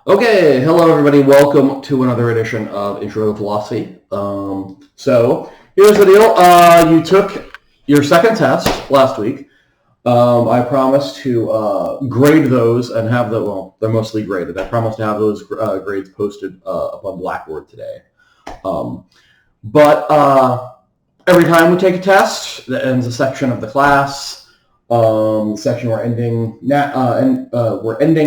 Okay, hello everybody. Welcome to another edition of Intro to Philosophy. So here's the deal. You took your second test last week. I promised to grade those and have they're mostly graded. I promised to have those grades posted up on Blackboard today. But every time we take a test, that ends a section of the class. The section we're ending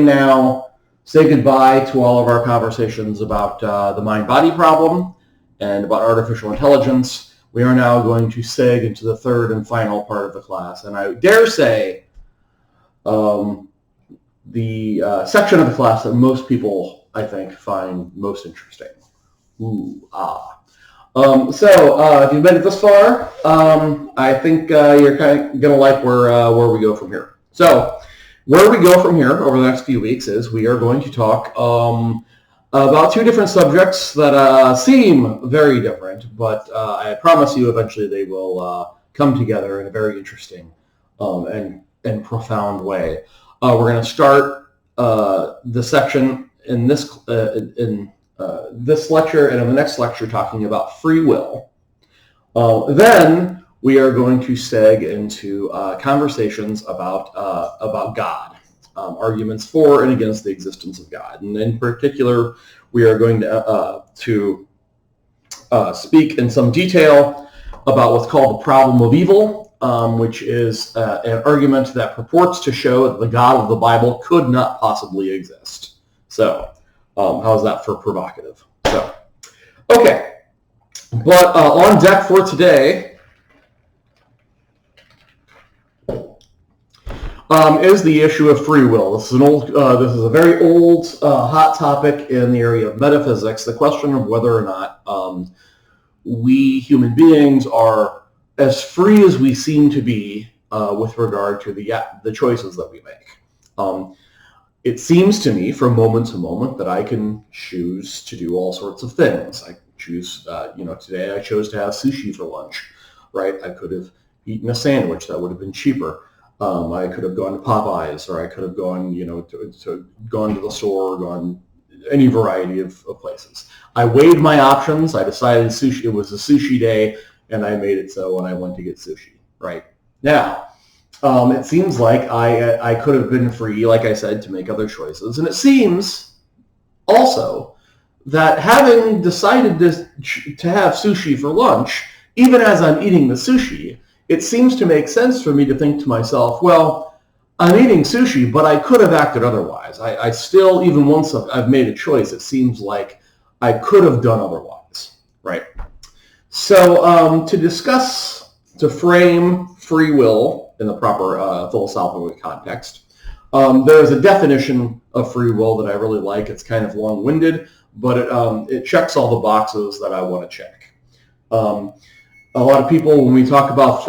now. Say goodbye to all of our conversations about the mind-body problem and about artificial intelligence. We are now going to seg into the third and final part of the class, and I dare say the section of the class that most people, I think, find most interesting. If you've made it this far, I think you're kind of going to like where we go from here. So, where we go from here over the next few weeks is we are going to talk about two different subjects that seem very different, but I promise you eventually they will come together in a very interesting and profound way. We're going to start the section in this lecture and in the next lecture talking about free will. Then we are going to seg into conversations about God, arguments for and against the existence of God. And in particular, we are going to speak in some detail about what's called the problem of evil, which is an argument that purports to show that the God of the Bible could not possibly exist. So, how's that for provocative? So, okay. But on deck for today is the issue of free will. This is a very old, hot topic in the area of metaphysics. The question of whether or not we human beings are as free as we seem to be with regard to the choices that we make. It seems to me, from moment to moment, that I can choose to do all sorts of things. I choose, today I chose to have sushi for lunch, right? I could have eaten a sandwich. That would have been cheaper. I could have gone to Popeyes, or I could have gone, gone to the store, or gone any variety of places. I weighed my options. I decided it was a sushi day, and I made it so when I went to get sushi, right? Now, it seems like I could have been free, like I said, to make other choices. And it seems also that having decided to have sushi for lunch, even as I'm eating the sushi, it seems to make sense for me to think to myself, well, I'm eating sushi, but I could have acted otherwise. I still, even once I've made a choice, it seems like I could have done otherwise, right? So to frame free will in the proper philosophical context, there's a definition of free will that I really like. It's kind of long-winded, but it checks all the boxes that I want to check. A lot of people, when we talk about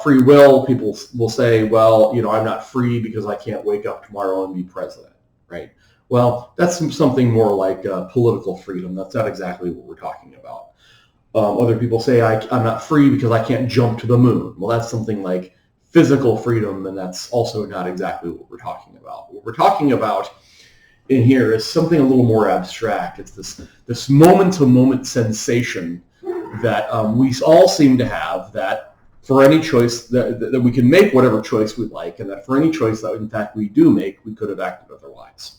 free will, people will say, well, I'm not free because I can't wake up tomorrow and be president, right? Well, that's something more like political freedom. That's not exactly what we're talking about. Other people say I'm not free because I can't jump to the moon. Well, that's something like physical freedom, and that's also not exactly what we're talking about. What we're talking about in here is something a little more abstract. It's this moment-to-moment sensation that we all seem to have, that for any choice that we can make whatever choice we like, and that for any choice that in fact we do make, we could have acted otherwise.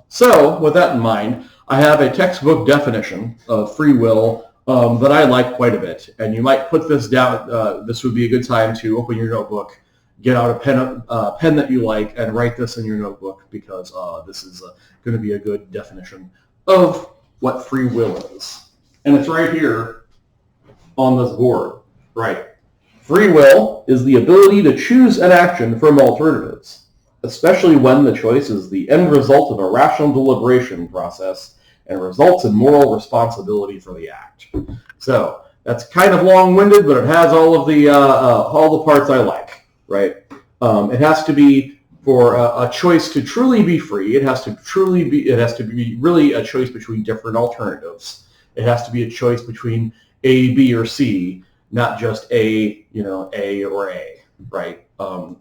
So with that in mind, I have a textbook definition of free will that I like quite a bit, and you might put this down. This would be a good time to open your notebook, get out a pen that you like, and write this in your notebook, because this is going to be a good definition of what free will is. And it's right here on this board, right? Free will is the ability to choose an action from alternatives, especially when the choice is the end result of a rational deliberation process and results in moral responsibility for the act. So that's kind of long-winded, but it has all the parts I like, right? It has to be for a choice to truly be free. It has to be really a choice between different alternatives. It has to be a choice between A, B, or C, not just A or A, right?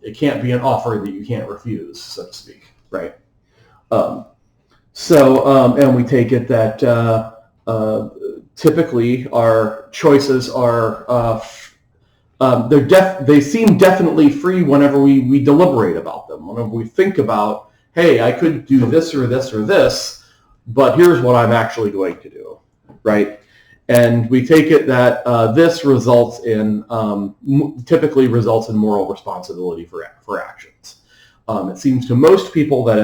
It can't be an offer that you can't refuse, so to speak, right? So, and we take it that typically our choices are they seem definitely free whenever we deliberate about them. Whenever we think about, hey, I could do this or this or this, but here's what I'm actually going to do, right? And we take it that this results in typically results in moral responsibility for actions. It seems to most people that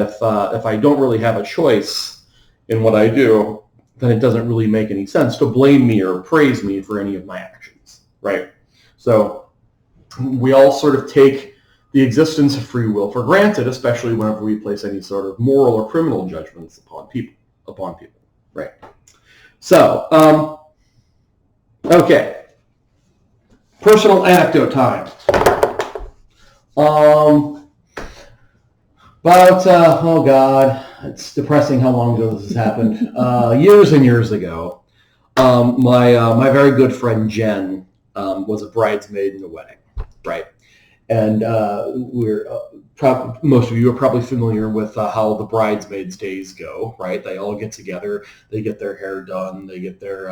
if I don't really have a choice in what I do, then it doesn't really make any sense to blame me or praise me for any of my actions, right? So we all sort of take the existence of free will for granted, especially whenever we place any sort of moral or criminal judgments upon people, right? So, okay, personal anecdote time. Oh God, it's depressing how long ago this has happened. Years and years ago, my very good friend Jen was a bridesmaid in a wedding, right? And most of you are probably familiar with how the bridesmaids' days go, right? They all get together, they get their hair done, they get their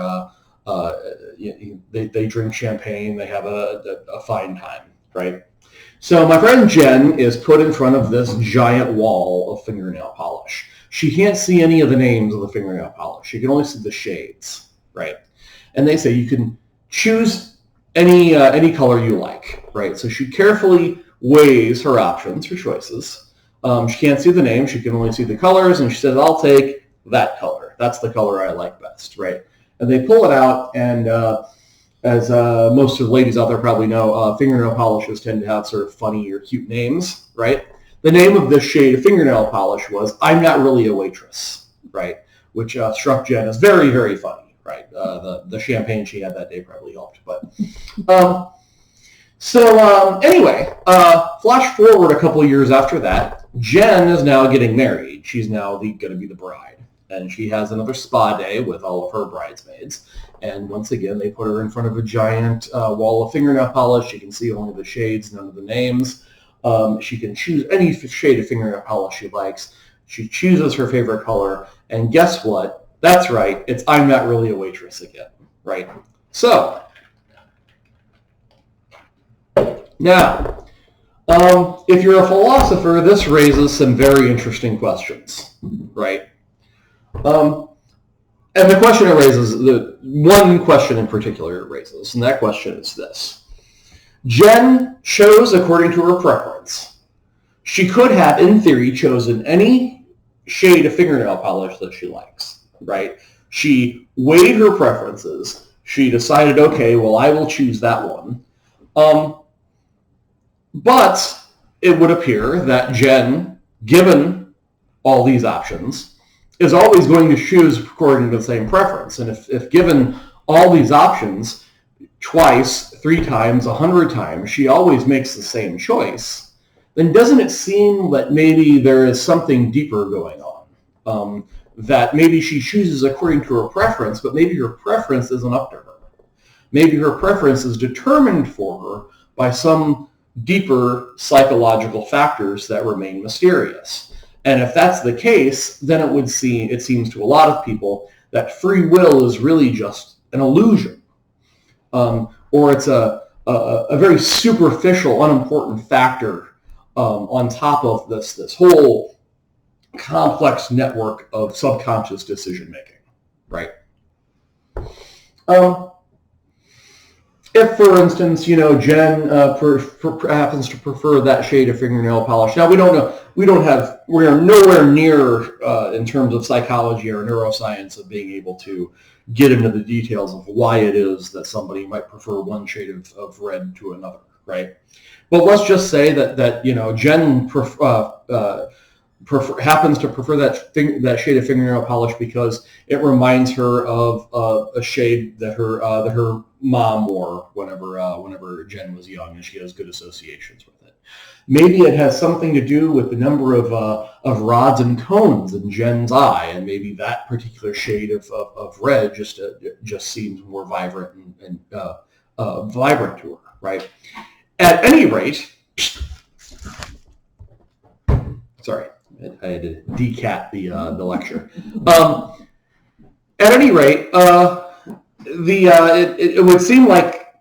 they drink champagne, they have a fine time, right? So my friend Jen is put in front of this giant wall of fingernail polish. She can't see any of the names of the fingernail polish. She can only see the shades, right? And they say you can choose any color you like, right? So she carefully weighs her options, her choices. She can't see the name. She can only see the colors, and she says, I'll take that color. That's the color I like best, right? And they pull it out, and as most of the ladies out there probably know, fingernail polishes tend to have sort of funny or cute names, right? The name of this shade of fingernail polish was I'm Not Really a Waitress, right? Which struck Jen as very, very funny, right? The champagne she had that day probably helped. But anyway, flash forward a couple of years after that, Jen is now getting married. She's now going to be the bride. And she has another spa day with all of her bridesmaids. And once again, they put her in front of a giant wall of fingernail polish. She can see only the shades, none of the names. She can choose any shade of fingernail polish she likes. She chooses her favorite color. And guess what? That's right. It's I'm Not Really a Waitress again, right? So, now, if you're a philosopher, this raises some very interesting questions, right? And the question it raises, the one question in particular it raises, and that question is this. Jen chose according to her preference. She could have, in theory, chosen any shade of fingernail polish that she likes, right? She weighed her preferences. She decided, okay, well, I will choose that one. But it would appear that Jen, given all these options, is always going to choose according to the same preference. And if given all these options twice, 3 times, 100 times, she always makes the same choice, then doesn't it seem that maybe there is something deeper going on? That maybe she chooses according to her preference, but maybe her preference isn't up to her. Maybe her preference is determined for her by some deeper psychological factors that remain mysterious. And if that's the case, then it seems to a lot of people that free will is really just an illusion, or it's a very superficial, unimportant factor on top of this whole complex network of subconscious decision making, right? If, for instance, Jen happens to prefer that shade of fingernail polish. Now, we don't know. We are nowhere near, in terms of psychology or neuroscience, of being able to get into the details of why it is that somebody might prefer one shade of red to another, right? But let's just say that Jen happens to prefer that shade of fingernail polish because it reminds her of a shade that her mom wore whenever Jen was young, and she has good associations with it. Maybe it has something to do with the number of rods and cones in Jen's eye, and maybe that particular shade of red just seems more vibrant and vibrant to her, right? At any rate, sorry. I had to decat the lecture. At any rate, it would seem like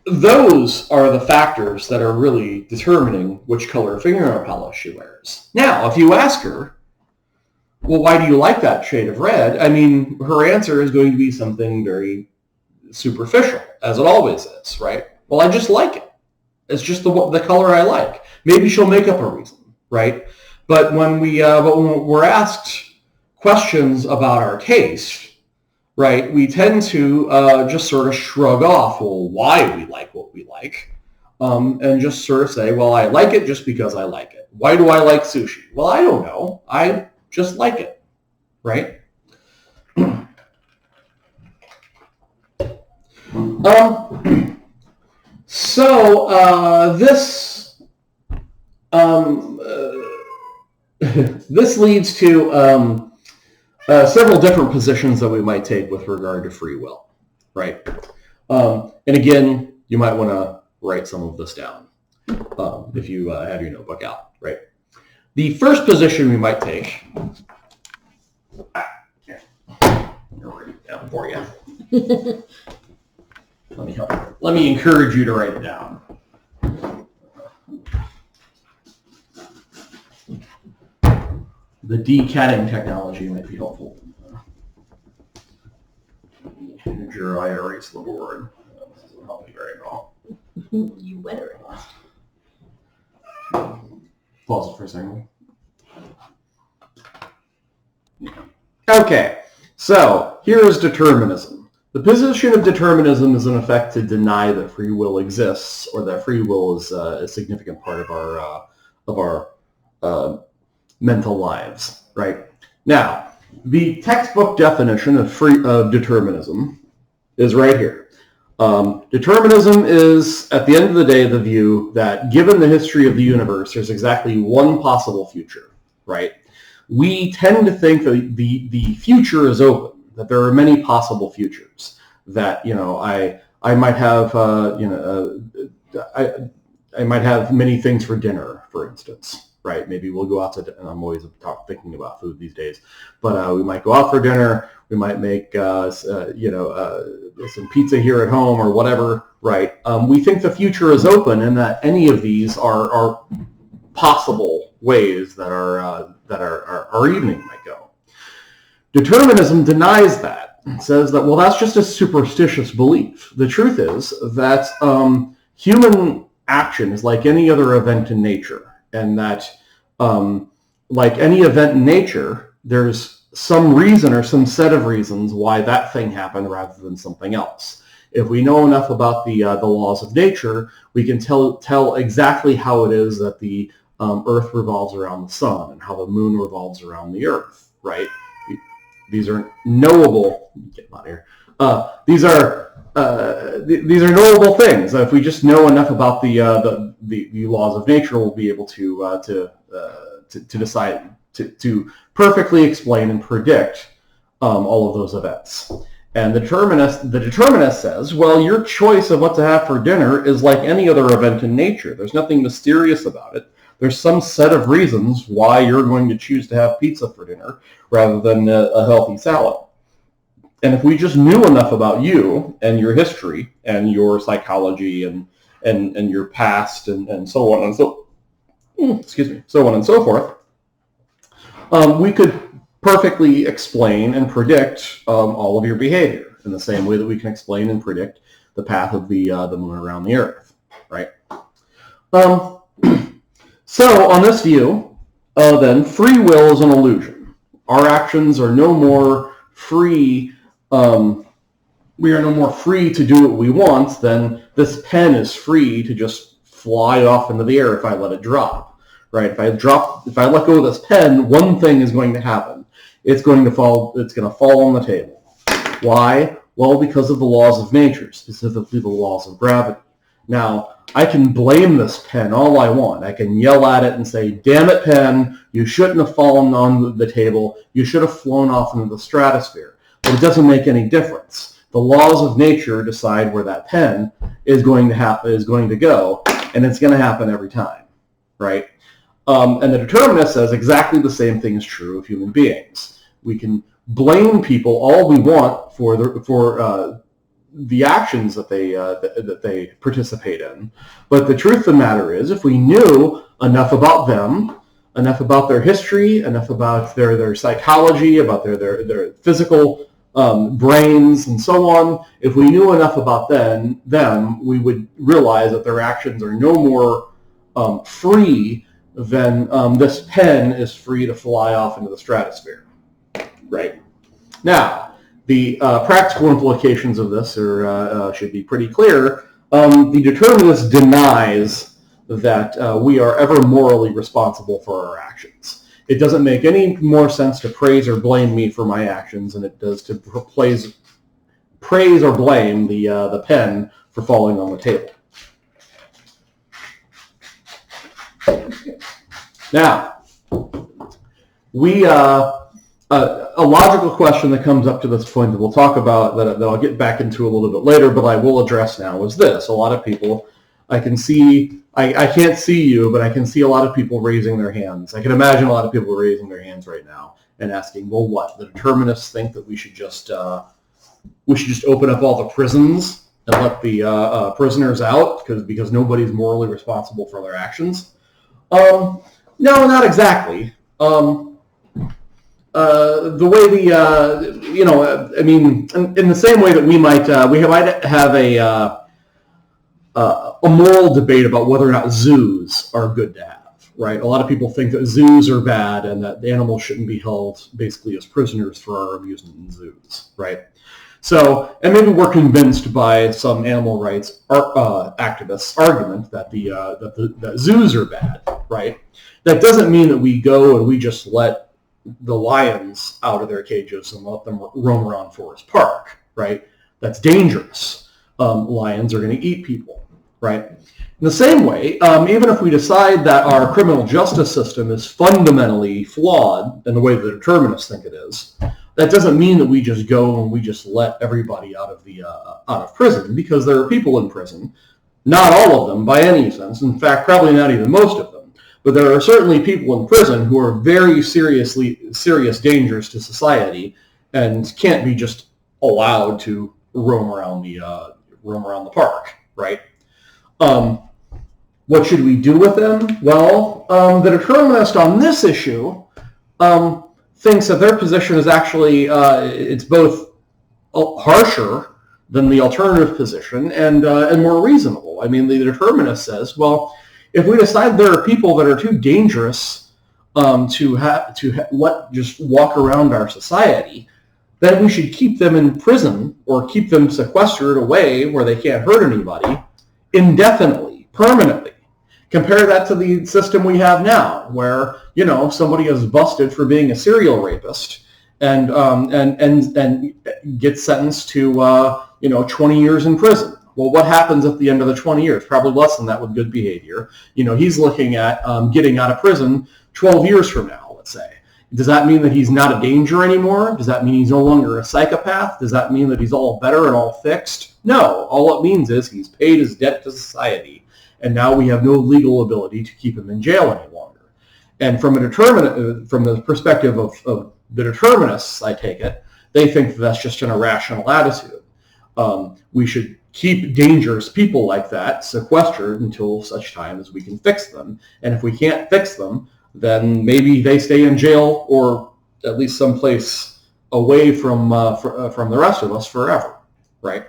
those are the factors that are really determining which color fingernail polish she wears. Now, if you ask her, well, why do you like that shade of red? I mean, her answer is going to be something very superficial, as it always is, right? Well, I just like it. It's just the color I like. Maybe she'll make up a reason, right? But when we're asked questions about our taste, right, we tend to just sort of shrug off, well, why we like what we like, and just sort of say, well, I like it just because I like it. Why do I like sushi? Well, I don't know. I just like it, right? This leads to several different positions that we might take with regard to free will, right? And again, you might want to write some of this down if you have your notebook out, right? The first position we might take, I'll write it down for you. Let me help you. Let me encourage you to write it down. The decatting technology might be helpful. Your I erase the board. This doesn't help me very well. You better erase. Pause it for a second. Okay, so here is determinism. The position of determinism is in effect to deny that free will exists, or that free will is a significant part of our mental lives. Right now, the textbook definition of determinism is right here. Determinism is, at the end of the day, the view that given the history of the universe, there's exactly one possible future, right? We tend to think that the future is open, that there are many possible futures, that, I might have, I might have many things for dinner, for instance, right? Maybe we'll go out to dinner. I'm always thinking about food these days, but we might go out for dinner. We might make, some pizza here at home or whatever, right? We think the future is open and that any of these are possible ways that our evening might go. Determinism denies that. It says that, well, that's just a superstitious belief. The truth is that human action is like any other event in nature, and that like any event in nature, there's some reason or some set of reasons why that thing happened rather than something else. If we know enough about the laws of nature, we can tell exactly how it is that the Earth revolves around the sun and how the moon revolves around the Earth, right? These are knowable. Get them out of here. These are knowable things. If we just know enough about the laws of nature, we'll be able to decide to perfectly explain and predict all of those events. And the determinist says, well, your choice of what to have for dinner is like any other event in nature. There's nothing mysterious about it. There's some set of reasons why you're going to choose to have pizza for dinner rather than a healthy salad. And if we just knew enough about you and your history and your psychology and your past and so on and so on and so forth, we could perfectly explain and predict all of your behavior in the same way that we can explain and predict the path of the moon around the Earth, right? So on this view, then free will is an illusion. Our actions are no more free. We are no more free to do what we want than this pen is free to just fly off into the air if I let it drop, right? If I let go of this pen, one thing is going to happen. It's going to fall on the table. Why? Well, because of the laws of nature, specifically the laws of gravity. Now, I can blame this pen all I want. I can yell at it and say, damn it, pen, you shouldn't have fallen on the table. You should have flown off into the stratosphere. But it doesn't make any difference. The laws of nature decide where that pen is going to go, and it's going to happen every time, right? And the determinist says exactly the same thing is true of human beings. We can blame people all we want for the actions that they participate in, but the truth of the matter is, if we knew enough about them, enough about their history, enough about their psychology, about their physical brains and so on, if we knew enough about them, we would realize that their actions are no more free than this pen is free to fly off into the stratosphere. Right. Now, the practical implications of this should be pretty clear. The determinist denies that we are ever morally responsible for our actions. It doesn't make any more sense to praise or blame me for my actions than it does to praise or blame the pen for falling on the table. Now, a logical question that comes up to this point that we'll talk about, that I'll get back into a little bit later, but I will address now, is this. A lot of people, I can't see you, but I can see a lot of people raising their hands. I can imagine a lot of people raising their hands right now and asking, well, what? The determinists think that we should just open up all the prisons and let the prisoners out because nobody's morally responsible for their actions? No, not exactly. The way in the same way that we might have a moral debate about whether or not zoos are good to have, right? A lot of people think that zoos are bad and that the animals shouldn't be held basically as prisoners for our amusement in zoos, right? So, and maybe we're convinced by some animal rights activists' argument that that zoos are bad, right? That doesn't mean that we go and we just let the lions out of their cages and let them roam around Forest Park, right? That's dangerous. Lions are going to eat people, right? In the same way, even if we decide that our criminal justice system is fundamentally flawed in the way the determinists think it is, that doesn't mean that we just go and we just let everybody out of prison, because there are people in prison, not all of them by any sense, in fact, probably not even most of them, but there are certainly people in prison who are very serious dangers to society and can't be just allowed to roam around the park, right? What should we do with them? Well, the determinist on this issue thinks that their position is actually, it's both harsher than the alternative position and more reasonable. I mean, the determinist says, well, if we decide there are people that are too dangerous to let just walk around our society, then we should keep them in prison or keep them sequestered away where they can't hurt anybody indefinitely, permanently. Compare that to the system we have now, where somebody is busted for being a serial rapist and gets sentenced to 20 years in prison. Well, what happens at the end of the 20 years? Probably less than that with good behavior. He's looking at getting out of prison 12 years from now, let's say. Does that mean that he's not a danger anymore? Does that mean he's no longer a psychopath? Does that mean that he's all better and all fixed? No. All it means is he's paid his debt to society, and now we have no legal ability to keep him in jail any longer. And from the perspective of the determinists, I take it, they think that's just an irrational attitude. We should keep dangerous people like that sequestered until such time as we can fix them. And if we can't fix them, then maybe they stay in jail or at least someplace away from the rest of us forever, right?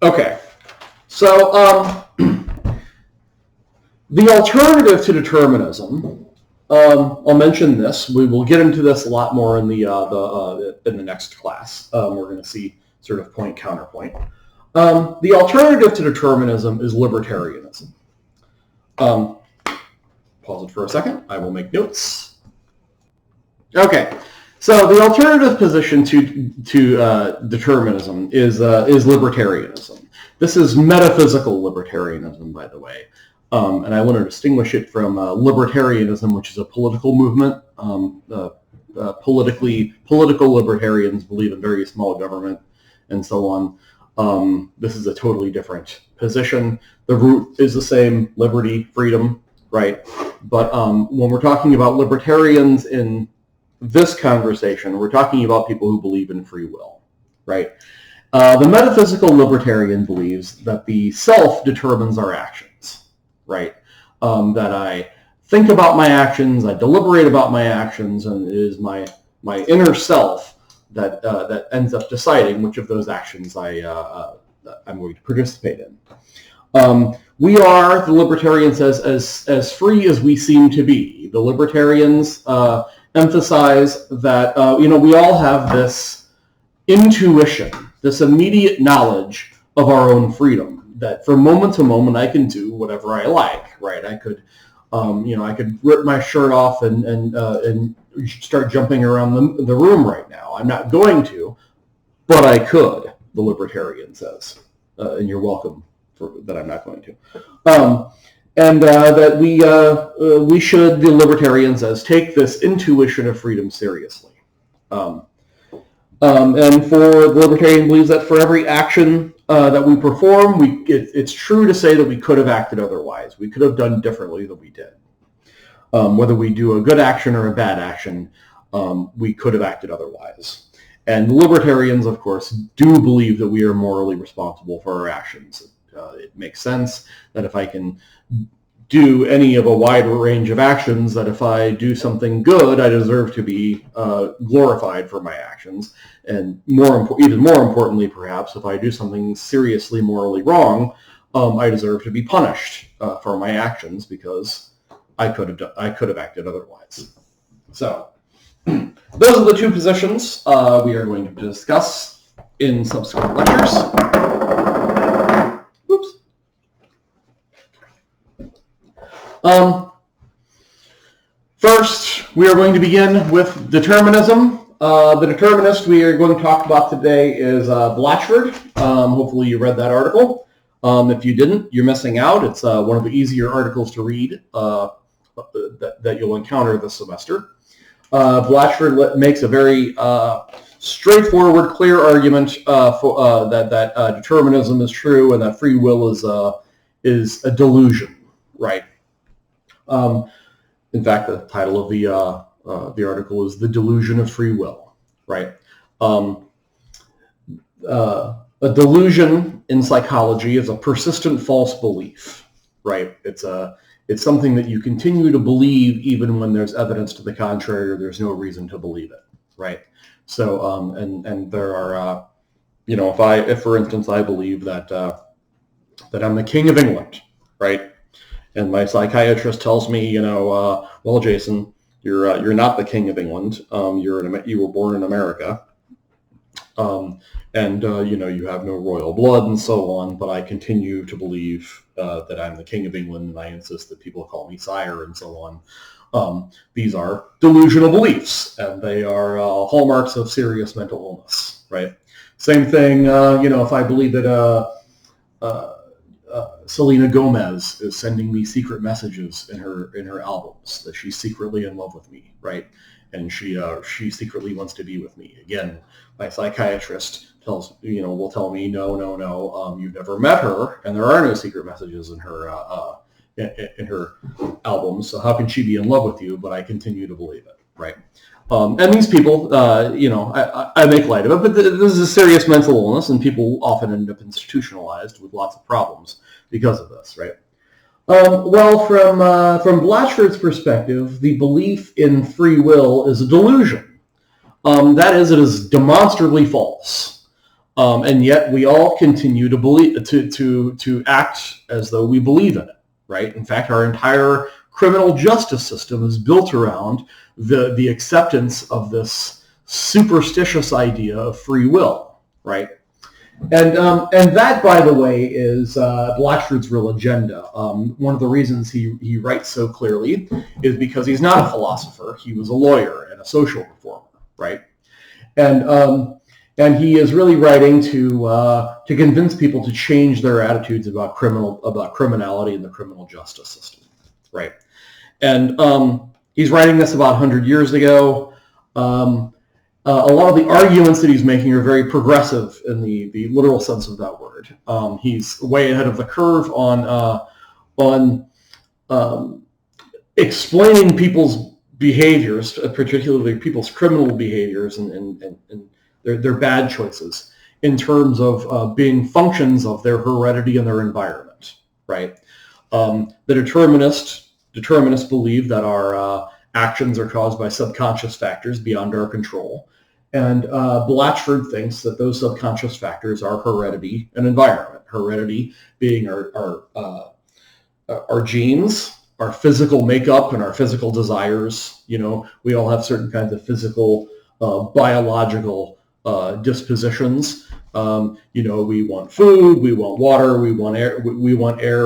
Okay, so the alternative to determinism. I'll mention this. We will get into this a lot more in the next class. We're going to see sort of point counterpoint. The alternative to determinism is libertarianism. Pause it for a second. I will make notes. Okay, so the alternative position to determinism is libertarianism. This is metaphysical libertarianism, by the way. And I want to distinguish it from libertarianism, which is a political movement. Political libertarians believe in very small government and so on. This is a totally different position. The root is the same, liberty, freedom, right? But when we're talking about libertarians in this conversation, we're talking about people who believe in free will, right? The metaphysical libertarian believes that the self determines our actions, right? That I think about my actions, I deliberate about my actions, and it is my inner self that ends up deciding which of those actions I'm going to participate in. We are, the libertarian says, as free as we seem to be. The libertarians emphasize that we all have this intuition, this immediate knowledge of our own freedom, that from moment to moment I can do whatever I like, right? I could I could rip my shirt off and start jumping around the room right now. I'm not going to, but I could, the libertarian says, and you're welcome that I'm not going to. That we should, the libertarian says, take this intuition of freedom seriously. And for the libertarian believes that for every action that we perform, it's true to say that we could have acted otherwise. We could have done differently than we did. Whether we do a good action or a bad action, we could have acted otherwise. And libertarians, of course, do believe that we are morally responsible for our actions. It makes sense that if I can do any of a wide range of actions, that if I do something good, I deserve to be glorified for my actions. And even more importantly, perhaps, if I do something seriously morally wrong, I deserve to be punished for my actions because I could have acted otherwise. So those are the two positions we are going to discuss in subsequent lectures. Oops. First, we are going to begin with determinism. The determinist we are going to talk about today is Blatchford. Hopefully you read that article. If you didn't, you're missing out. It's one of the easier articles to read that you'll encounter this semester. Blatchford makes a very straightforward, clear argument that determinism is true and that free will is a delusion, right? In fact, the title of the article is "The Delusion of Free Will," right? A delusion in psychology is a persistent false belief, right? It's something that you continue to believe even when there's evidence to the contrary or there's no reason to believe it, right? So, and there are, if for instance I believe that I'm the King of England, right? And my psychiatrist tells me, well, Jason, you're not the King of England. You were born in America, and you have no royal blood and so on. But I continue to believe that I'm the King of England, and I insist that people call me sire and so on. These are delusional beliefs, and they are hallmarks of serious mental illness, right? Same thing, if I believe that Selena Gomez is sending me secret messages in her albums, that she's secretly in love with me, right? And she secretly wants to be with me. Again, my psychiatrist will tell me, no, you've never met her, and there are no secret messages in her albums, so how can she be in love with you? But I continue to believe it, right? And these people, I make light of it, but this is a serious mental illness, and people often end up institutionalized with lots of problems because of this, right? From Blatchford's perspective, the belief in free will is a delusion. That is, it is demonstrably false, and yet we all continue to believe to act as though we believe in it, right? In fact, our entire criminal justice system is built around the acceptance of this superstitious idea of free will, right? And that, by the way, is Blatchford's real agenda. One of the reasons he writes so clearly is because he's not a philosopher. He was a lawyer and a social reformer, right? And he is really writing to convince people to change their attitudes about criminality and the criminal justice system, right? And he's writing this about 100 years ago. a lot of the arguments that he's making are very progressive in the literal sense of that word. He's way ahead of the curve on explaining people's behaviors, particularly people's criminal behaviors and their bad choices, in terms of being functions of their heredity and their environment, right? The determinists believe that our actions are caused by subconscious factors beyond our control. And Blatchford thinks that those subconscious factors are heredity and environment. Heredity being our genes, our physical makeup, and our physical desires. You know, we all have certain kinds of physical, biological dispositions. You know, we want food, we want water, we want air,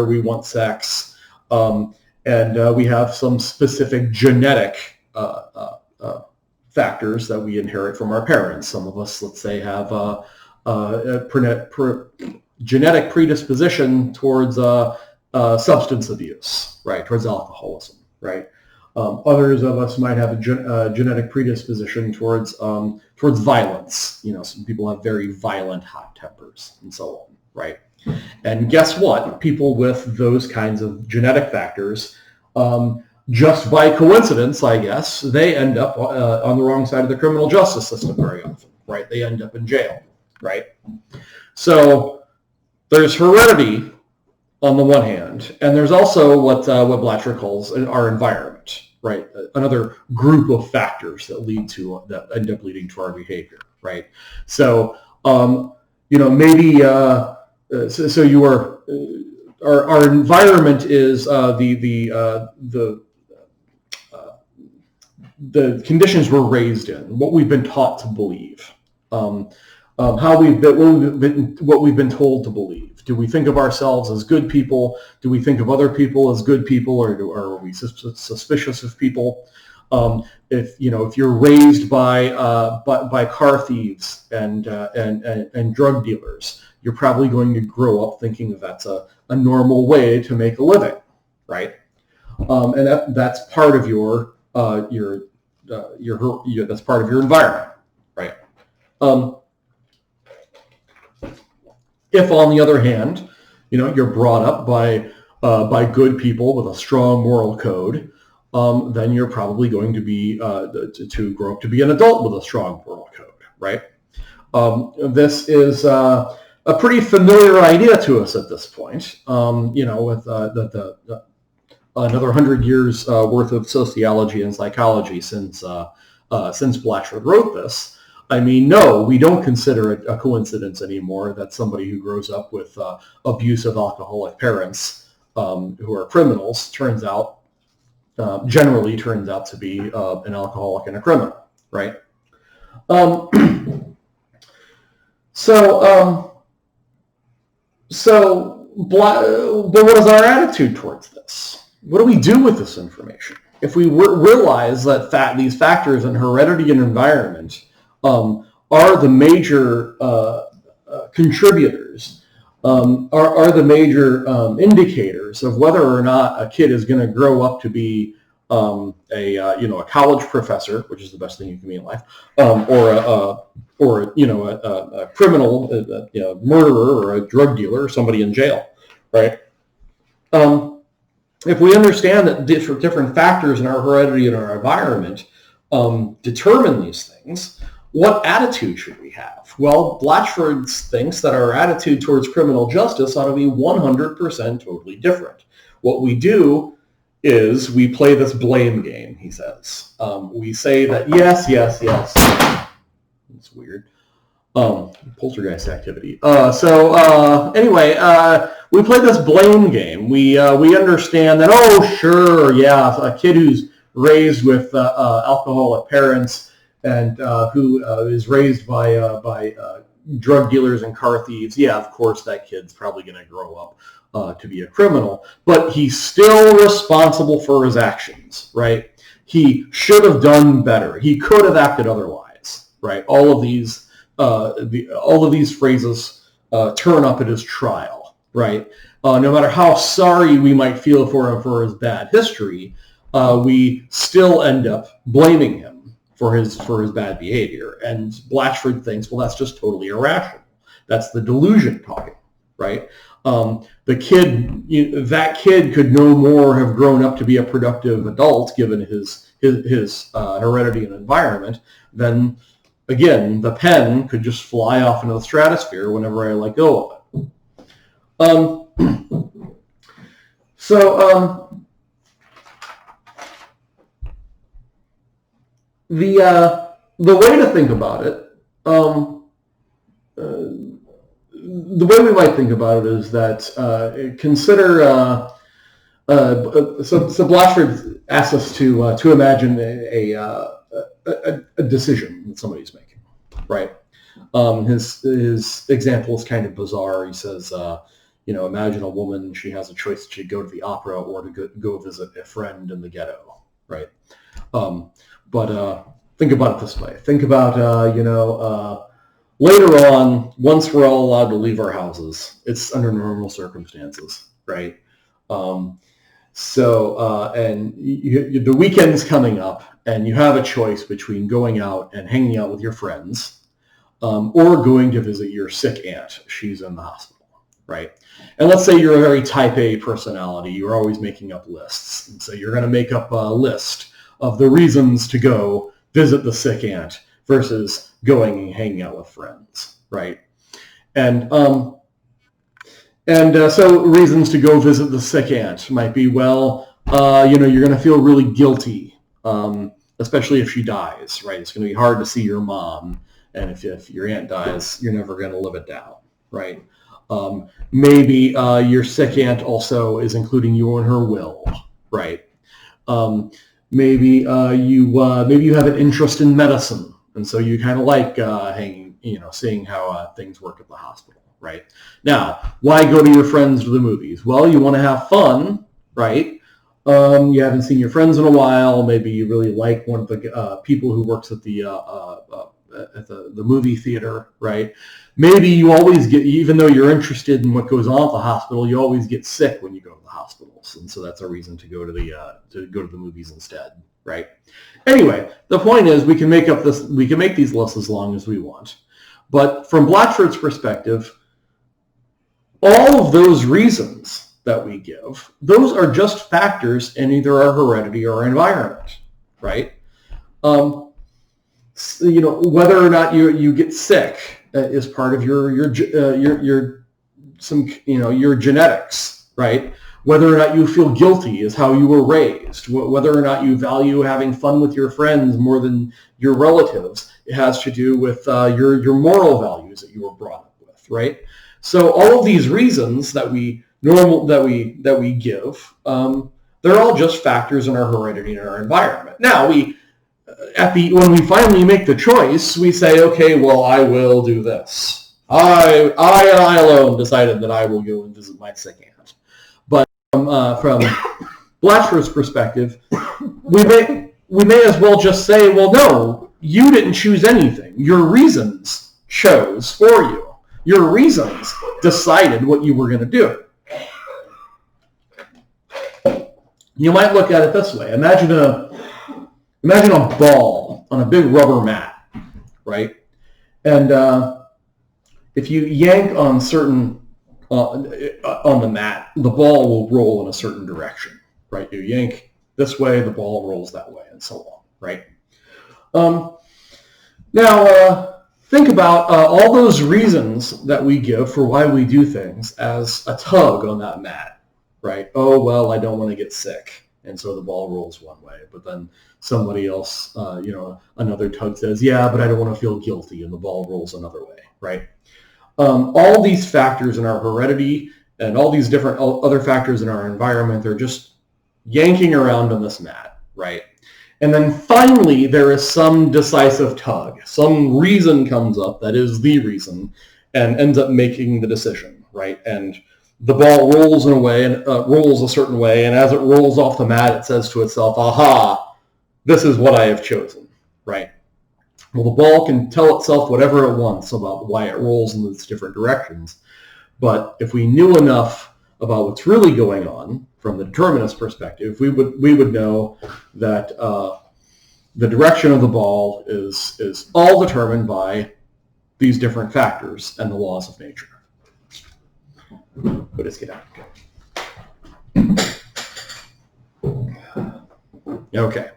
we want sex, and we have some specific genetic factors that we inherit from our parents. Some of us, let's say, have a genetic predisposition towards substance abuse, right, towards alcoholism, right? Others of us might have a genetic predisposition towards violence. You know, some people have very violent, hot tempers, and so on, right? And guess what? People with those kinds of genetic factors, just by coincidence, I guess, they end up on the wrong side of the criminal justice system very often, right? They end up in jail, right? So there's heredity on the one hand, and there's also what Blatchford calls our environment, right? Another group of factors that end up leading to our behavior, right? So, you know, maybe so you are our environment is the conditions we're raised in, what we've been taught to believe, what we've been told to believe. Do we think of ourselves as good people? Do we think of other people as good people, or are we suspicious of people? If you're raised by car thieves and drug dealers, you're probably going to grow up thinking that's a normal way to make a living, right? And that's part of your that's part of your environment, right? If, on the other hand, you know, you're brought up by good people with a strong moral code, then you're probably going to be to grow up to be an adult with a strong moral code, right? This is a pretty familiar idea to us at this point. You know, with another 100 years worth of sociology and psychology since Blatchford wrote this. I mean, no, we don't consider it a coincidence anymore that somebody who grows up with abusive alcoholic parents who are criminals generally turns out to be an alcoholic and a criminal, right? But what is our attitude towards this? What do we do with this information? If we realize that these factors in heredity and environment are the major contributors, are the major indicators of whether or not a kid is going to grow up to be a college professor, which is the best thing you can be in life, or a criminal, murderer, or a drug dealer, or somebody in jail, right? If we understand that different factors in our heredity and our environment determine these things, what attitude should we have? Well, Blatchford thinks that our attitude towards criminal justice ought to be 100% totally different. What we do is we play this blame game, he says. We say that yes. It's weird. Poltergeist activity. Anyway, we play this blame game. We understand that, oh, sure, yeah, a kid who's raised with alcoholic parents and who is raised by drug dealers and car thieves, yeah, of course that kid's probably going to grow up to be a criminal, but he's still responsible for his actions, right? He should have done better. He could have acted otherwise, right? All of these phrases turn up at his trial, right? No matter how sorry we might feel for him for his bad history, we still end up blaming him for his bad behavior. And Blatchford thinks, well, that's just totally irrational. That's the delusion talking, right? That kid could no more have grown up to be a productive adult given his heredity and environment than, again, the pen could just fly off into the stratosphere whenever I let go of it. The way to think about it, the way we might think about it is that consider. So Blatchford asks us to imagine a decision that somebody's making, right? His example is kind of bizarre. He says, imagine a woman, she has a choice to go to the opera or to go visit a friend in the ghetto, right? But think about it this way. Think about, later on, once we're all allowed to leave our houses, it's under normal circumstances, right? And the weekend's coming up, and you have a choice between going out and hanging out with your friends, or going to visit your sick aunt. She's in the hospital, right? And let's say you're a very type A personality. You're always making up lists. And so you're going to make up a list of the reasons to go visit the sick aunt versus going and hanging out with friends, right? And so reasons to go visit the sick aunt might be, well, you're going to feel really guilty, especially if she dies, right? It's going to be hard to see your mom, and if your aunt dies, you're never going to live it down, right? Maybe your sick aunt also is including you in her will, right? Maybe you have an interest in medicine, and so you kind of like seeing how things work at the hospital, right? Now, why go to your friends to the movies? Well, you want to have fun, right? You haven't seen your friends in a while. Maybe you really like one of the people who works at the movie theater, right? Maybe you always get, even though you're interested in what goes on at the hospital, you always get sick when you go to the hospitals, and so that's a reason to go to the movies instead, right? Anyway, the point is we can make these lists as long as we want, but from Blatchford's perspective, all of those reasons that we give, those are just factors in either our heredity or our environment, right? Whether or not you get sick is part of your genetics, right? Whether or not you feel guilty is how you were raised. Whether or not you value having fun with your friends more than your relatives, it has to do with your moral values that you were brought up with, right? So all of these reasons that we give, they're all just factors in our heredity and our environment. Now when we finally make the choice, we say, okay, well, I will do this. I alone decided that I will go and visit my sick aunt. But from Blatchford's perspective, we may as well just say, well, no, you didn't choose anything. Your reasons chose for you. Your reasons decided what you were going to do. You might look at it this way. Imagine a ball on a big rubber mat, right? And if you yank on the mat, the ball will roll in a certain direction, right? You yank this way, the ball rolls that way, and so on, right? Now, think about all those reasons that we give for why we do things as a tug on that mat, right? Oh, well, I don't want to get sick, and so the ball rolls one way, but then somebody else, another tug says, yeah, but I don't want to feel guilty, and the ball rolls another way, right? All these factors in our heredity and all these different other factors in our environment, they're just yanking around on this mat, right? And then finally, there is some decisive tug. Some reason comes up that is the reason and ends up making the decision, right? And the ball rolls in a way and rolls a certain way, and as it rolls off the mat, it says to itself, aha, this is what I have chosen, right? Well, the ball can tell itself whatever it wants about why it rolls in these different directions. But if we knew enough about what's really going on from the determinist perspective, we would know that the direction of the ball is all determined by these different factors and the laws of nature. But let's get out. Okay.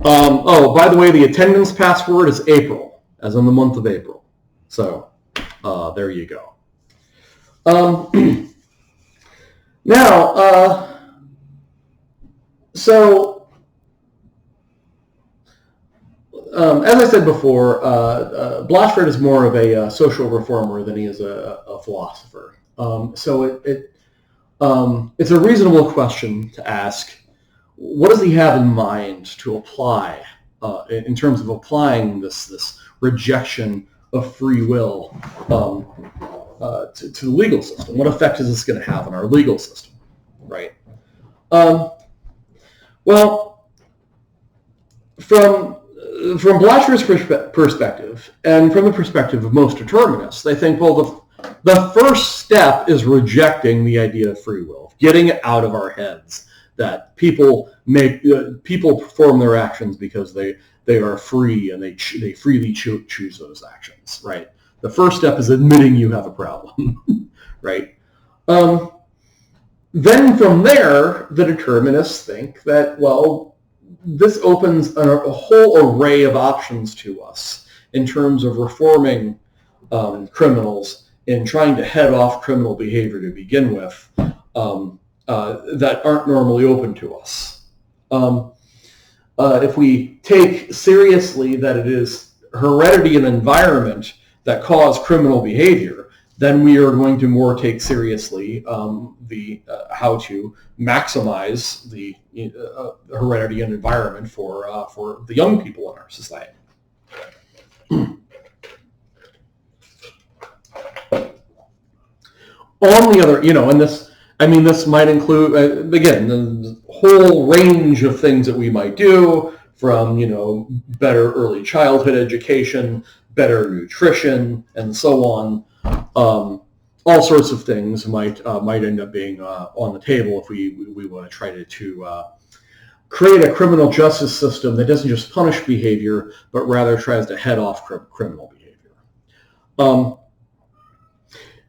Oh, by the way, the attendance password is April, as in the month of April. So there you go. Now, as I said before, Blatchford is more of a social reformer than he is a philosopher. So it's a reasonable question to ask, what does he have in mind to apply in terms of applying this rejection of free will to the legal system? What effect is this going to have on our legal system, right? Well, from Blatchford's perspective, and from the perspective of most determinists, they think, well, the first step is rejecting the idea of free will, getting it out of our heads that people perform their actions because they are free and they freely choose those actions, right? The first step is admitting you have a problem, right? Then from there, the determinists think that, well, this opens a whole array of options to us in terms of reforming criminals and trying to head off criminal behavior to begin with that aren't normally open to us. If we take seriously that it is heredity and environment that cause criminal behavior, then we are going to more take seriously how to maximize the heredity and environment for the young people in our society. On the other, and this might include, again, the whole range of things that we might do, from, better early childhood education, better nutrition, and so on. All sorts of things might end up being on the table if we want to try to create a criminal justice system that doesn't just punish behavior, but rather tries to head off criminal behavior.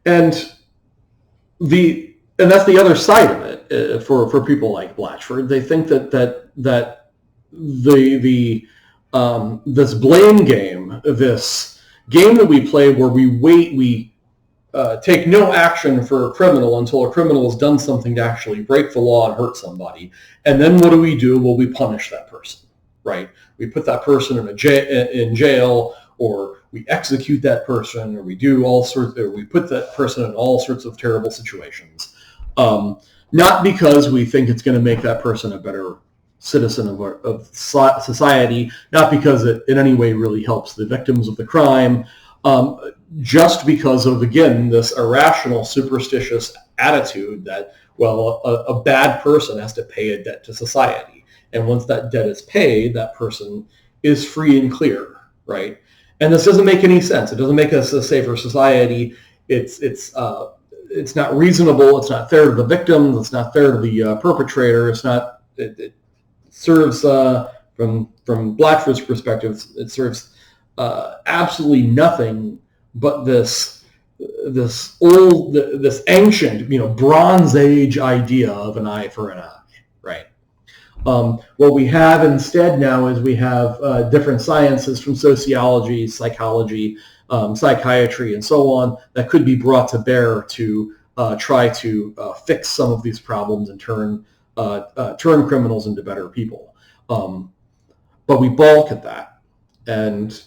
And that's the other side of it for people like Blatchford. They think that this blame game, this game that we play where we take no action for a criminal until a criminal has done something to actually break the law and hurt somebody, and then what do? Well, we punish that person, right? We put that person in jail, or we execute that person, or we put that person in all sorts of terrible situations. Not because we think it's going to make that person a better citizen of society, not because it in any way really helps the victims of the crime, just because of, again, this irrational, superstitious attitude that, well, a bad person has to pay a debt to society. And once that debt is paid, that person is free and clear, right? And this doesn't make any sense. It doesn't make us a safer society. It's not reasonable. It's not fair to the victims. It's not fair to the perpetrator. It serves, from Blatchford's perspective, it serves absolutely nothing but this ancient, Bronze Age idea of an eye for an eye, right? What we have instead now is we have different sciences from sociology, psychology, psychiatry, and so on that could be brought to bear to try to fix some of these problems and turn criminals into better people. But we balk at that. And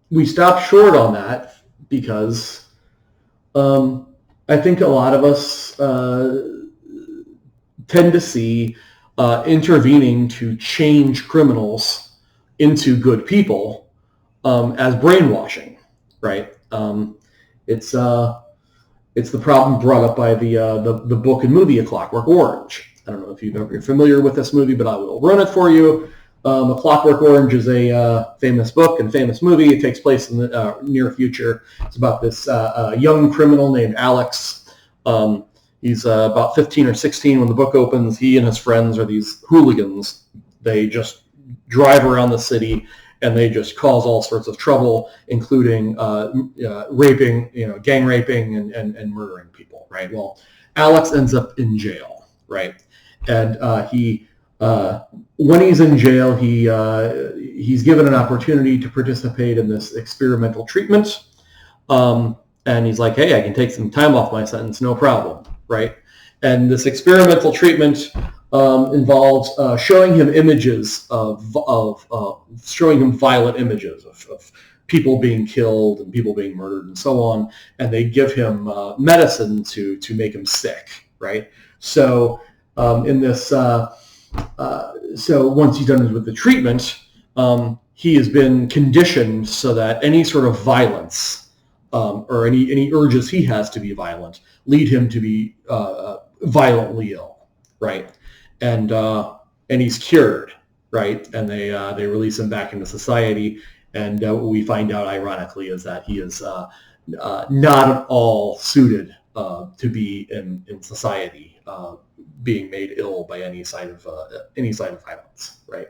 we stop short on that because I think a lot of us tend to see intervening to change criminals into good people as brainwashing, right? It's the problem brought up by the book and movie A Clockwork Orange. I don't know if you're familiar with this movie, but I will run it for you. A Clockwork Orange is a famous book and famous movie. It takes place in the near future. It's about this young criminal named Alex. He's about 15 or 16 when the book opens. He and his friends are these hooligans. They just drive around the city and they just cause all sorts of trouble, including raping, gang raping and murdering people, right? Well, Alex ends up in jail, right? And when he's in jail, he's given an opportunity to participate in this experimental treatment. And he's like, hey, I can take some time off my sentence, no problem, right? And this experimental treatment involves showing him images showing him violent images of people being killed and people being murdered and so on. And they give him medicine to make him sick, right? So so once he's done with the treatment, he has been conditioned so that any sort of violence or any urges he has to be violent lead him to be violently ill, right? And he's cured, right? And they release him back into society. And what we find out, ironically, is that he is not at all suited to be in society, being made ill by any sign of violence, right?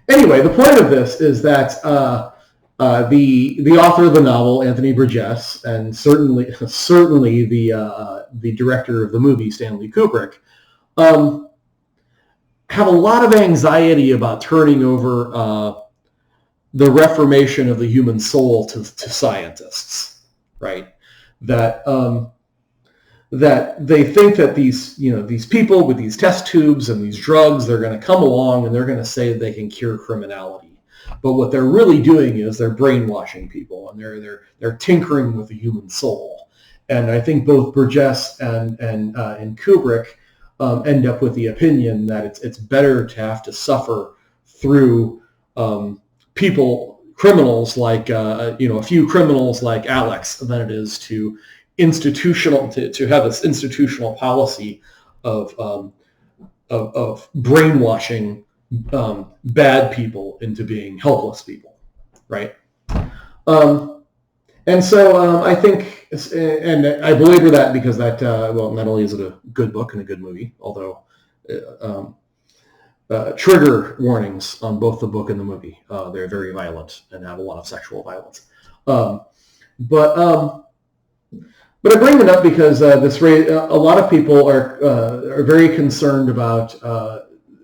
Anyway, the point of this is that the author of the novel, Anthony Burgess, and certainly the director of the movie, Stanley Kubrick, have a lot of anxiety about turning over the reformation of the human soul to scientists, right? That they think that these people with these test tubes and these drugs, they're going to come along and they're going to say they can cure criminality. But what they're really doing is they're brainwashing people, and they're tinkering with the human soul. And I think both Burgess and Kubrick end up with the opinion that it's better to have to suffer through criminals like a few criminals like Alex than it is to have this institutional policy of brainwashing bad people into being helpless people, right? And so I think, and I belabor that because that, not only is it a good book and a good movie, although trigger warnings on both the book and the movie. They're very violent and have a lot of sexual violence. But I bring it up because a lot of people are very concerned about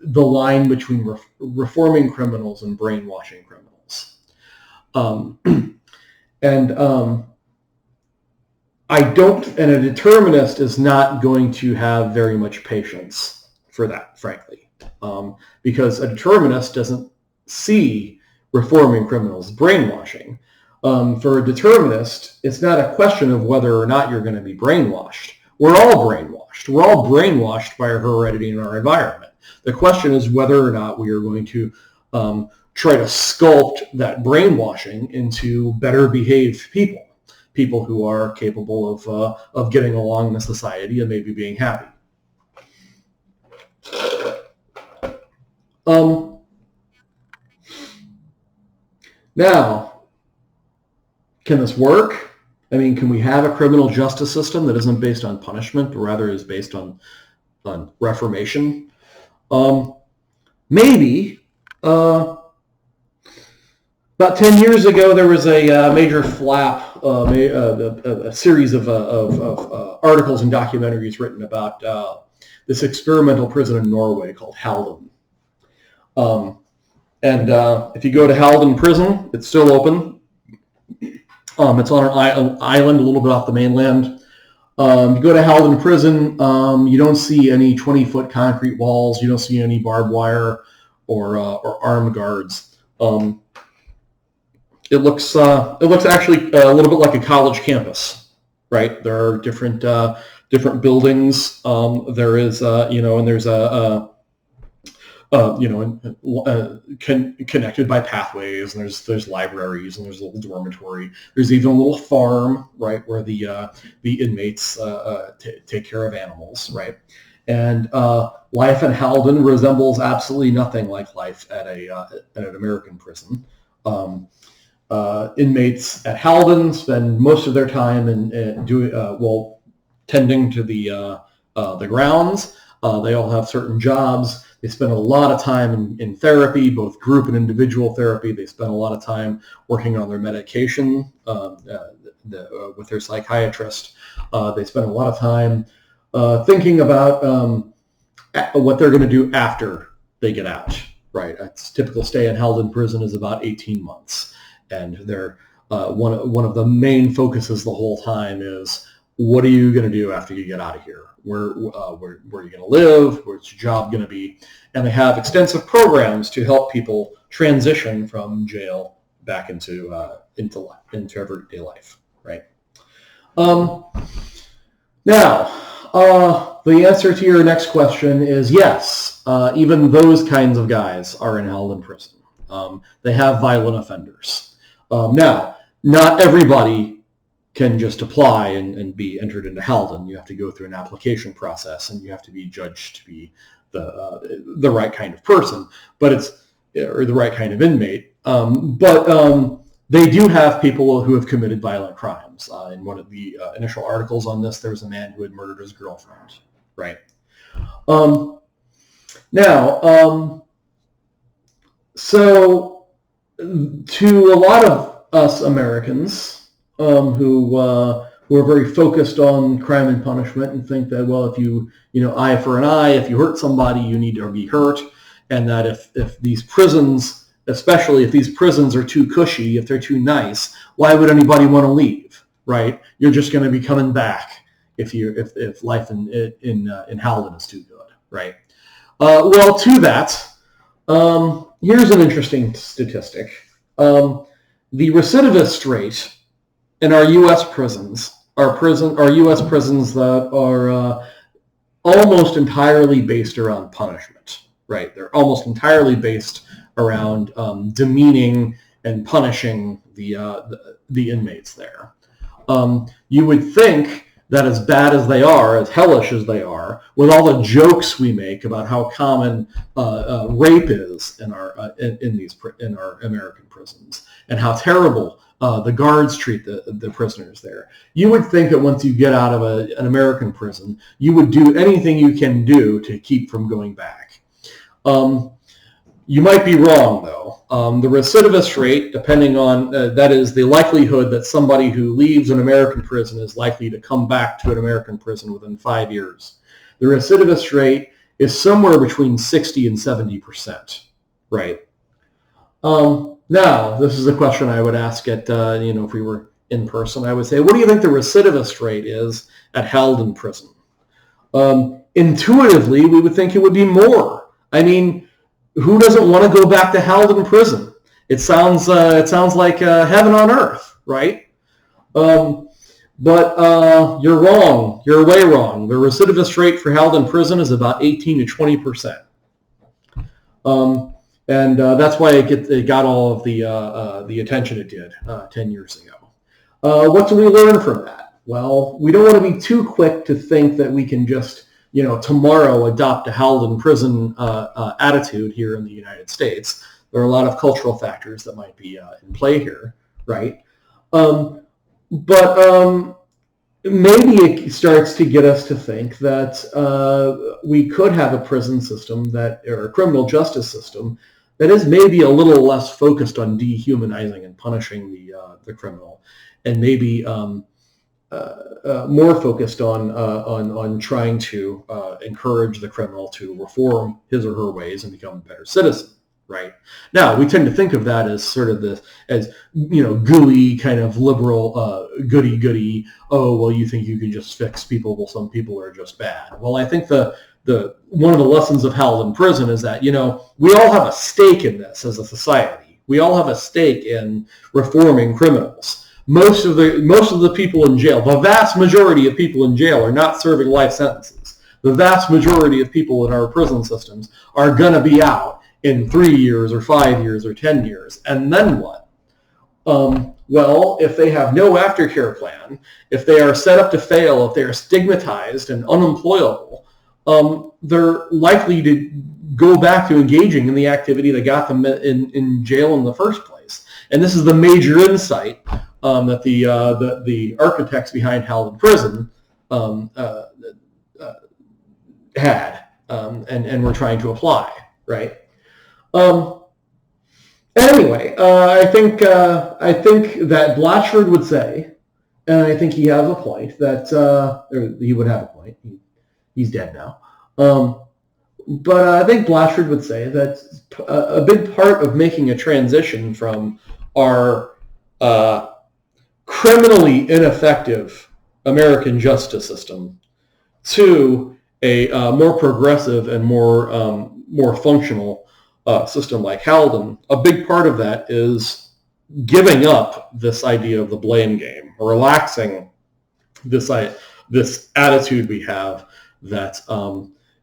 the line between reforming criminals and brainwashing criminals. And a determinist is not going to have very much patience for that, frankly, because a determinist doesn't see reforming criminals as brainwashing. For a determinist, it's not a question of whether or not you're going to be brainwashed. We're all brainwashed. We're all brainwashed by our heredity and our environment. The question is whether or not we are going to try to sculpt that brainwashing into better behaved people who are capable of getting along in a society and maybe being happy. Now, can this work? I mean, can we have a criminal justice system that isn't based on punishment, but rather is based on reformation? Maybe. About 10 years ago, there was a major flap, a series of articles and documentaries written about this experimental prison in Norway called Halden. If you go to Halden prison, it's still open. It's on an island a little bit off the mainland. You go to Halden prison, you don't see any 20-foot concrete walls. You don't see any barbed wire or armed guards. It looks actually a little bit like a college campus, right? There are different buildings. There is and there's connected by pathways, and there's libraries, and there's a little dormitory. There's even a little farm, right, where the inmates take care of animals, right? And life in Halden resembles absolutely nothing like life at an American prison. Inmates at Halden spend most of their time tending to the grounds. They all have certain jobs. They spend a lot of time in therapy, both group and individual therapy. They spend a lot of time working on their medication with their psychiatrist. They spend a lot of time thinking about what they're going to do after they get out. Right, a typical stay in Halden prison is about 18 months, and they're one of the main focuses the whole time is, what are you going to do after you get out of here? Where are you going to live? Where's your job going to be? And they have extensive programs to help people transition from jail back into everyday life. Right. Now, the answer to your next question is yes. Even those kinds of guys are in Halden prison. They have violent offenders. Now, not everybody can just apply and be entered into Halden. You have to go through an application process, and you have to be judged to be the right kind of person, or the right kind of inmate. But they do have people who have committed violent crimes. In one of the initial articles on this, there was a man who had murdered his girlfriend. Right. Now, so to a lot of us Americans, who are very focused on crime and punishment and think that, well, if you eye for an eye, if you hurt somebody, you need to be hurt, and that if these prisons, especially if these prisons are too cushy, if they're too nice, why would anybody want to leave? Right? You're just going to be coming back if life in Halden is too good. Right? Well, to that, here's an interesting statistic. The recidivist rate in our U.S. prisons are U.S. prisons that are almost entirely based around punishment. Right? They're almost entirely based around demeaning and punishing the inmates there. You would think that as bad as they are, as hellish as they are, with all the jokes we make about how common rape is in our American prisons, and how terrible the guards treat the prisoners there, you would think that once you get out of an American prison, you would do anything you can do to keep from going back. You might be wrong, though. The recidivist rate, depending on, that is the likelihood that somebody who leaves an American prison is likely to come back to an American prison within 5 years. The recidivist rate is somewhere between 60 and 70%. Right. Now, this is a question I would ask at, if we were in person. I would say, what do you think the recidivist rate is at Halden prison? Intuitively, we would think it would be more. I mean, who doesn't want to go back to Halden prison? It sounds like heaven on earth, right? But you're wrong. You're way wrong. The recidivist rate for Halden prison is about 18 to 20%, and that's why it got all of the attention it did 10 years ago. What do we learn from that? Well, we don't want to be too quick to think that we can just tomorrow adopt a Halden prison attitude here in the United States. There are a lot of cultural factors that might be in play here, right? But maybe it starts to get us to think that we could have a prison system or a criminal justice system that is maybe a little less focused on dehumanizing and punishing the criminal, and maybe more focused on trying to encourage the criminal to reform his or her ways and become a better citizen. Right? Now, we tend to think of that as sort of gooey kind of liberal goody-goody. Oh, well, you think you can just fix people? Well, some people are just bad. Well, I think one of the lessons of Halden prison is that we all have a stake in this as a society. We all have a stake in reforming criminals. Most of the people in jail, the vast majority of people in jail, are not serving life sentences. The vast majority of people in our prison systems are going to be out in 3 years or 5 years or 10 years. And then what? Well, if they have no aftercare plan, if they are set up to fail, if they are stigmatized and unemployable, they're likely to go back to engaging in the activity that got them in jail in the first place. And this is the major insight that the architects behind Halden Prison had and we're trying to apply, right? Anyway, I think that Blatchford would say, and I think he has a point that or he would have a point. He's dead now. But I think Blatchford would say that a big part of making a transition from our criminally ineffective American justice system to a more progressive and more functional system like Halden, a big part of that is giving up this idea of the blame game, relaxing this attitude we have that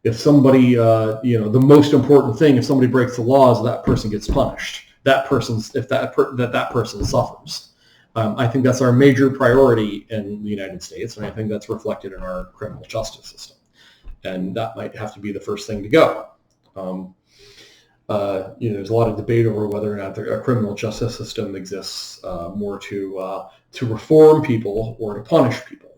if somebody, the most important thing, if somebody breaks the laws, that person gets punished. That person suffers. I think that's our major priority in the United States, and I think that's reflected in our criminal justice system. And that might have to be the first thing to go. There's a lot of debate over whether or not a criminal justice system exists more to reform people or to punish people.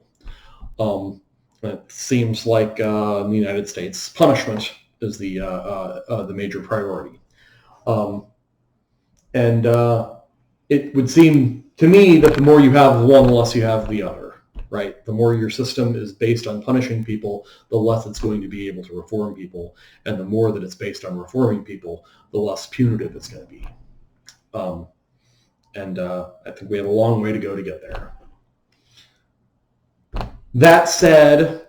It seems like in the United States, punishment is the major priority. And it would seem to me that the more you have one, the less you have the other, right? The more your system is based on punishing people, the less it's going to be able to reform people. And the more that it's based on reforming people, the less punitive it's going to be. I think we have a long way to go to get there. That said,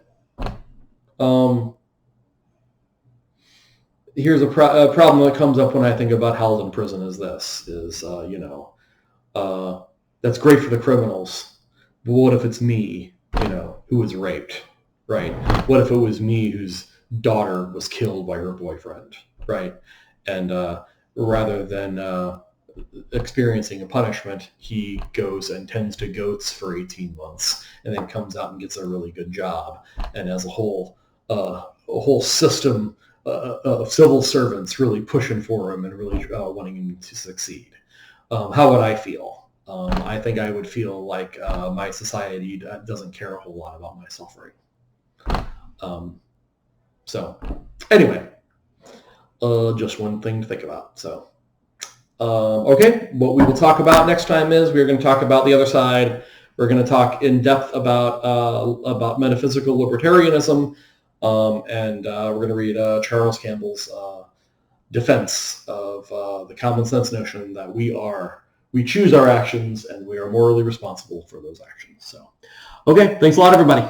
here's a problem that comes up when I think about Halden Prison is this, that's great for the criminals, but what if it's me, who was raped, right? What if it was me whose daughter was killed by her boyfriend, right? And rather than experiencing a punishment, he goes and tends to goats for 18 months and then comes out and gets a really good job and has a whole system of civil servants really pushing for him and really wanting him to succeed. How would I feel? I think I would feel like my society doesn't care a whole lot about my suffering. So anyway, just one thing to think about. So okay, what we will talk about next time is we're going to talk about the other side. We're going to talk in depth about metaphysical libertarianism, and we're going to read Charles Campbell's defense of the common sense notion that we choose our actions and we are morally responsible for those actions. So, okay, thanks a lot, everybody.